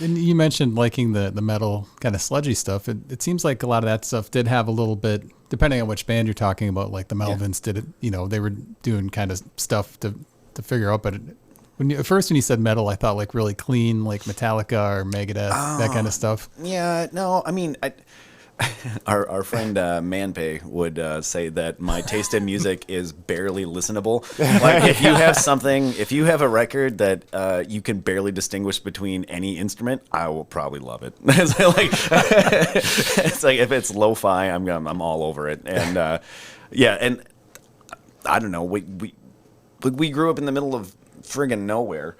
And you mentioned liking the metal kind of sludgy stuff. It seems like a lot of that stuff did have a little bit, depending on which band you're talking about, like the Melvins did it, they were doing kind of stuff to figure out. But at first when you said metal, I thought like really clean, like Metallica or Megadeth, that kind of stuff. Yeah, no, I mean, our friend Manpay would say that my taste in music is barely listenable. Like if you have a record that you can barely distinguish between any instrument, I will probably love it. It's like if it's lo-fi, I'm all over it. And and I don't know, we grew up in the middle of friggin' nowhere,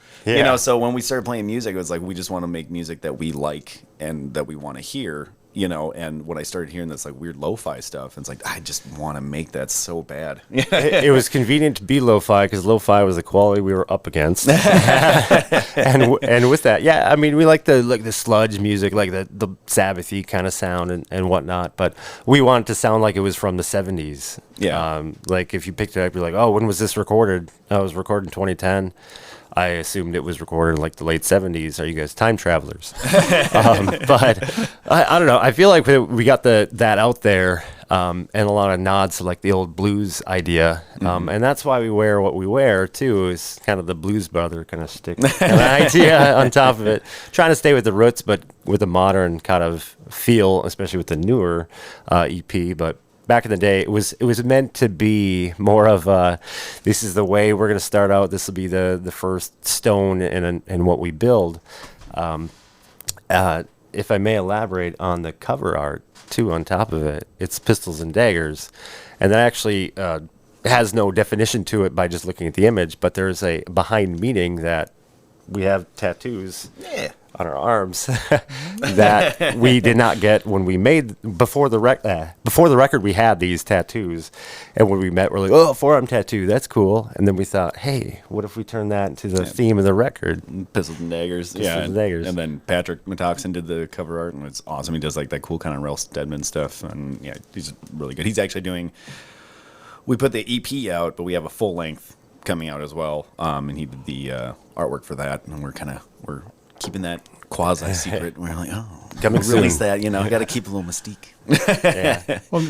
so when we started playing music, it was like we just want to make music that we like and that we want to hear. And when I started hearing this like weird lo-fi stuff, it's like I just want to make that so bad. It was convenient to be lo-fi because lo-fi was the quality we were up against. and with that, I mean, we like the sludge music, like the Sabbath-y kind of sound and whatnot. But we wanted to sound like it was from the 70s. Yeah. Like if you picked it up, you're like, oh, when was this recorded? Oh, it was recorded in 2010. I assumed it was recorded in like the late 70s. Are you guys time travelers? But I don't know. I feel like we got that out there and a lot of nods to like the old blues idea. And that's why we wear what we wear too, is kind of the blues brother kind of stick kind of idea on top of it. Trying to stay with the roots, but with a modern kind of feel, especially with the newer EP. But back in the day, it was meant to be more of this is the way we're going to start out. This will be the first stone in what we build. If I may elaborate on the cover art too, on top of it, it's pistols and daggers, and that actually has no definition to it by just looking at the image. But there's a behind meaning that we have tattoos. Yeah. On our arms that we did not get when we made before the record. We had these tattoos, and when we met, we're like, "Oh, forearm tattoo, that's cool." And then we thought, "Hey, what if we turn that into the theme of the record?" Pistols and daggers, and daggers. And then Patrick Matoxin did the cover art, and it's awesome. He does like that cool kind of Ralph Steadman stuff, and he's really good. He's actually doing. We put the EP out, but we have a full length coming out as well, and he did the artwork for that, and we're keeping that quasi secret. We're like, coming release soon. that, got to keep a little mystique. Yeah. Well,